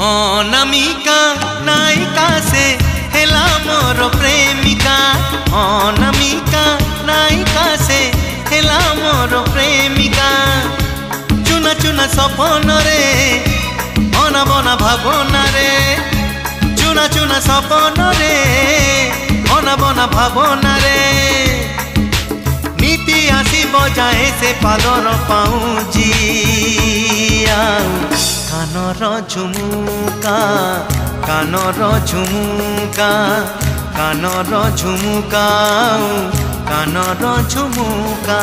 अनामिका नायिका से हेला मोर प्रेमिका। अनामिका नायिका से हेला मोर प्रेमिका। चुना चुना सपन रे बना बना भावना रे। चुना चुना सपन रे बना बना भावना रे। नीति आसी बजाए से पालर पाऊँजी कानर झुमुका कानर झुमुका कानर झुमुका कानर झुमुका।